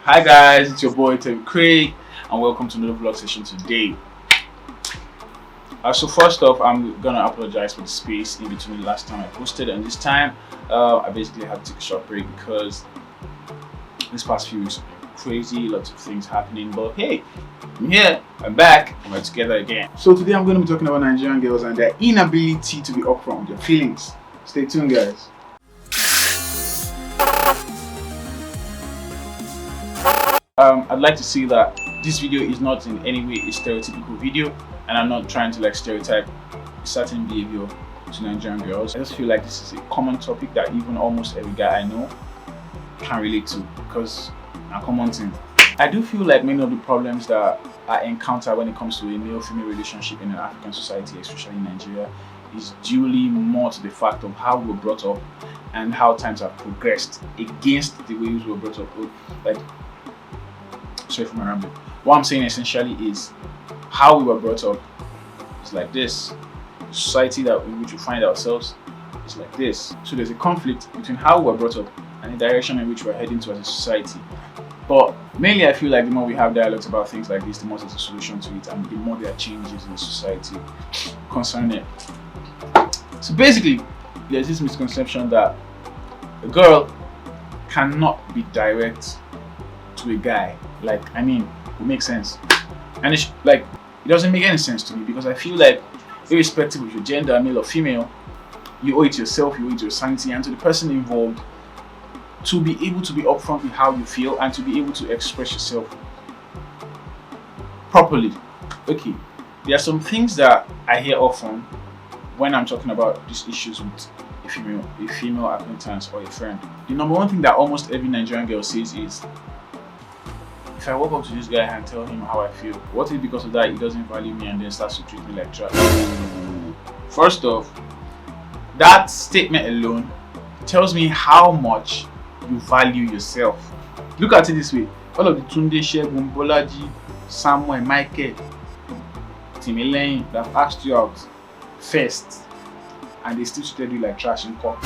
Hi guys, it's your boy Tim Craig and welcome to another vlog session today. So first off, I'm gonna apologize for the space in between the last time I posted and this time. I basically had to take a short break because this past few weeks have been crazy, lots of things happening, but hey, I'm here, I'm back, and we're together again. So today I'm going to be talking about Nigerian girls and their inability to be upfront with their feelings. Stay tuned guys. I'd like to say that this video is not in any way a stereotypical video, and I'm not trying to stereotype a certain behavior to Nigerian girls. I just feel like this is a common topic that even almost every guy I know can relate to because a common thing. I do feel like many of the problems that I encounter when it comes to a male-female relationship in an African society, especially in Nigeria, is duly more to the fact of how we were brought up and how times have progressed against the way we were brought up. Sorry for my rambling. What I'm saying essentially is how we were brought up is like this. The society in which we find ourselves is like this. So there's a conflict between how we were brought up and the direction in which we're heading to as a society. But mainly I feel like the more we have dialogues about things like this, the more there's a solution to it and the more there are changes in the society concerning it. So basically, there's this misconception that a girl cannot be direct to a guy. It makes sense. And it doesn't make any sense to me because I feel like irrespective of your gender, male or female, you owe it to yourself, you owe it to your sanity and to the person involved to be able to be upfront with how you feel and to be able to express yourself properly. Okay, there are some things that I hear often when I'm talking about these issues with a female acquaintance or a friend. The number one thing that almost every Nigerian girl says is, if I walk up to this guy and tell him how I feel, what if because of that he doesn't value me and then starts to treat me like trash? First off, that statement alone tells me how much you value yourself. Look at it this way: all of the Tunde, Shegun, Bolaji, Samuel, Michael, Timileyin that have asked you out first and they still treated you like trash in court.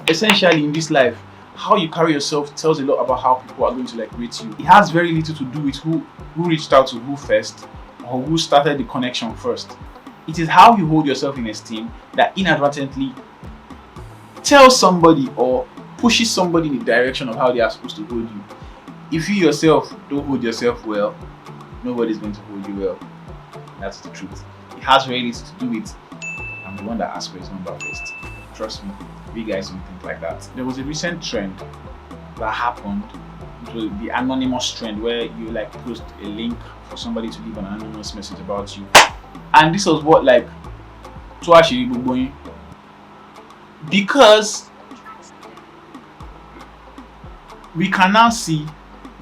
Essentially, in this life, how you carry yourself tells a lot about how people are going to rate you. It has very little to do with who reached out to who first or who started the connection first. It is how you hold yourself in esteem that inadvertently tells somebody or pushes somebody in the direction of how they are supposed to hold you. If you yourself don't hold yourself well, nobody's going to hold you well. That's the truth. It has very little to do with I'm the one that asked for his number first. Trust me, we guys don't think like that. There was a recent trend that happened. It was the anonymous trend where you post a link for somebody to leave an anonymous message about you. And this was what because we can now see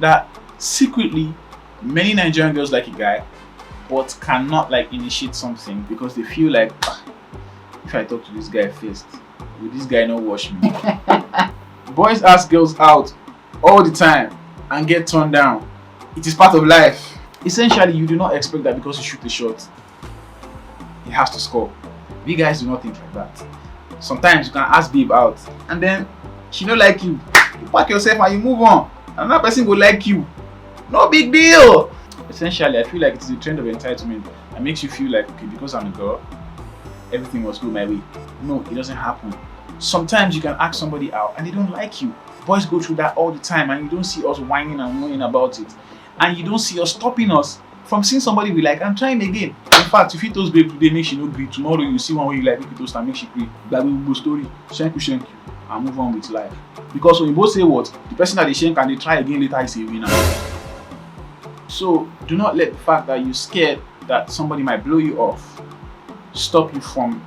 that secretly many Nigerian girls like a guy but cannot initiate something because they feel like if I talk to this guy first, will this guy not wash me? Boys ask girls out all the time and get turned down. It is part of life. Essentially, you do not expect that because you shoot a shot, it has to score. We guys do not think like that. Sometimes you can ask babe out and then she don't like you. You pack yourself and you move on. Another person will like you. No big deal. Essentially, I feel like it's a trend of entitlement that makes you feel like, okay, because I'm a girl, everything must go my way. No, it doesn't happen. Sometimes you can ask somebody out and they don't like you. Boys go through that all the time and you don't see us whining and moaning about it. And you don't see us stopping us from seeing somebody we like and trying again. In fact, if you toast babe today, make she no agree. Tomorrow you see one way you like, make you toast and make she agree. That will go story. Shank you, and move on with life. Because when you both say what, the person that they shank and they try again later is a winner. So do not let the fact that you're scared that somebody might blow you off stop you from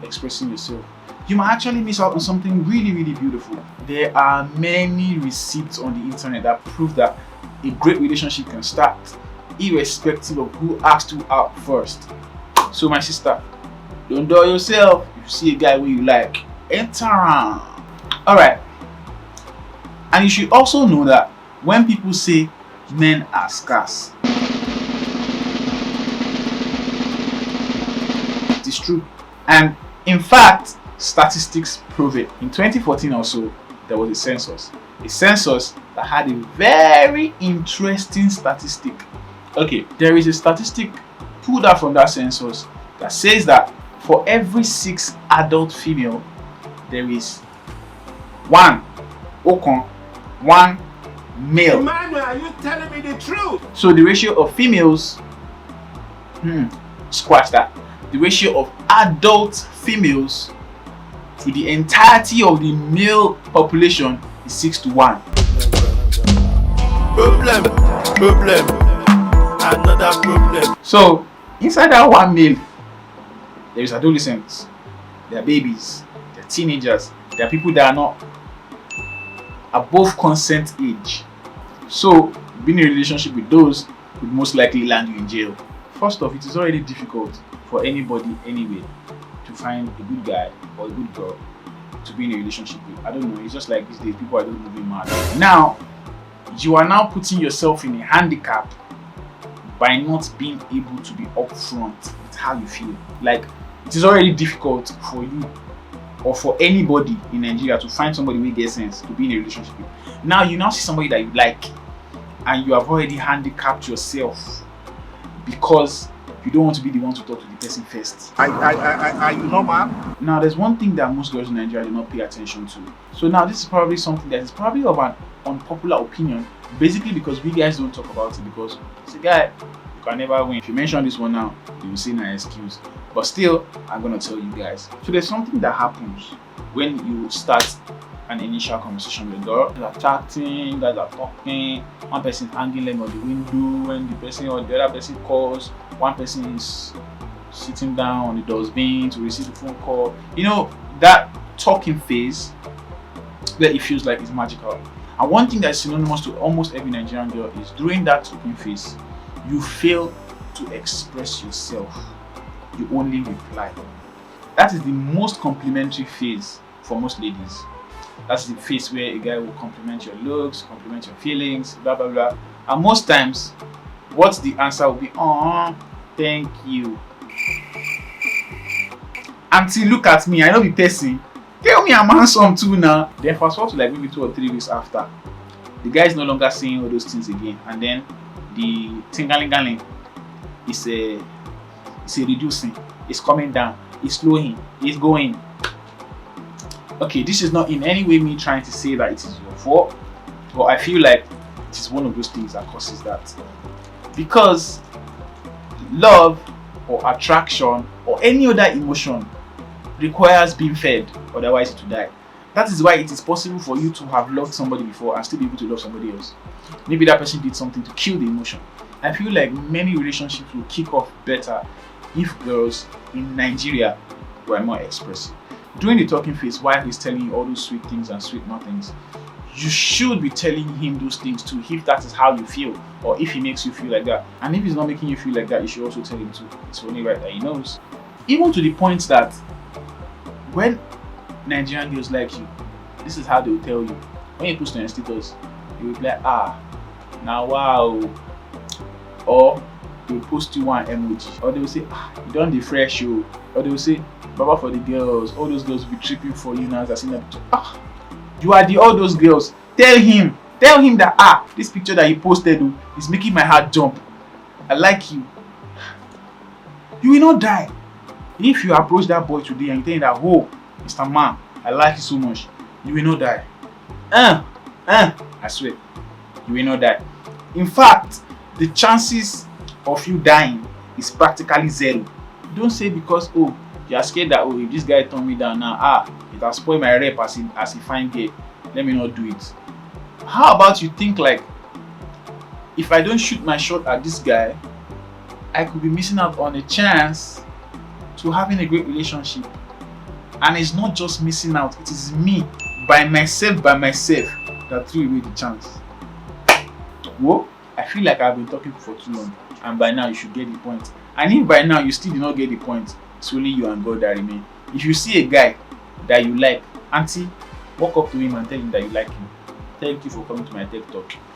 expressing yourself. You might actually miss out on something really, really beautiful. There are many receipts on the internet that prove that a great relationship can start irrespective of who asked you out first. So my sister, don't dull yourself. If you see a guy who you like, enter on. Alright. And you should also know that when people say men are scarce, it is true. And in fact, statistics prove it. In 2014 or so, there was a census a census that had a very interesting statistic. Okay, there is a statistic pulled out from that census that says that for every 6 adult female, there is one male. Emmanuel, are you telling me the truth? So the ratio of females, scratch that. The ratio of adult females to the entirety of the male population is 6-1. Problem, another problem. So inside that one male, there is adolescents, there are babies, there are teenagers, there are people that are not above consent age. So being in a relationship with those would most likely land you in jail. First off, it is already difficult for anybody anyway to find a good guy or a good girl to be in a relationship with. I don't know, it's just like these days people are just moving mad. Now you are now putting yourself in a handicap by not being able to be upfront with how you feel. Like, it is already difficult for you or for anybody in Nigeria to find somebody with get sense to be in a relationship with. Now you now see somebody that you like and you have already handicapped yourself because you don't want to be the one to talk to the person first. Are you normal? Now there's one thing that most girls in Nigeria do not pay attention to. So now this is probably something that is probably of an unpopular opinion, basically because we guys don't talk about it, because it's a guy, you can never win. If you mention this one now, you will say no excuse. But still, I'm gonna tell you guys. So there's something that happens when you start an initial conversation with a girl. You are chatting, you guys are talking, one person hanging leg on the window, when the person or the other person calls, one person is sitting down on the dustbin to receive the phone call. You know, that talking phase where it feels like it's magical. And one thing that's synonymous to almost every Nigerian girl is during that talking phase, you fail to express yourself. You only reply. That is the most complimentary phase for most ladies. That's the phase where a guy will compliment your looks, compliment your feelings, blah blah blah. And most times, what the answer will be, "Oh, thank you." Until look at me, I know the person. Tell me I'm handsome too now. Then fast forward to like maybe 2 or 3 weeks after, the guy is no longer saying all those things again, and then the tingalingaling is reducing, it's coming down, it's slowing, it's going. Okay, this is not in any way me trying to say that it is your fault, but I feel like it is one of those things that causes that. Because love or attraction or any other emotion requires being fed, otherwise it will die. That is why it is possible for you to have loved somebody before and still be able to love somebody else. Maybe that person did something to kill the emotion. I feel like many relationships will kick off better if girls in Nigeria were more expressive. During the talking phase, while he's telling you all those sweet things and sweet nothings, you should be telling him those things too, if that is how you feel, or if he makes you feel like that. And if he's not making you feel like that, you should also tell him too. It's only right that he knows. Even to the point that when Nigerian girls like you, this is how they will tell you. When you post on your status, you will be like, now wow. Or they will post you one emoji. Or they will say, you done the fresh show. Or they will say, Baba for the girls. All those girls will be tripping for you now. As you are all those girls. Tell him that this picture that you posted is making my heart jump. I like you. You will not die. If you approach that boy today and you tell him that, oh, Mr. Man, I like you so much, you will not die. I swear, you will not die. In fact, the chances of you dying is practically zero. Don't say because you are scared that if this guy turned me down now, it has spoiled my rep as a fine girl, let me not do it. How about you think like, if I don't shoot my shot at this guy, I could be missing out on a chance to having a great relationship. And it's not just missing out, it is me by myself that threw away the chance. Whoa, I feel like I've been talking for too long, and by now you should get the point. And if by now you still do not get the point, it's only you and God that remain. If you see a guy that you like, auntie, walk up to him and tell him that you like him. Thank you for coming to my TED Talk.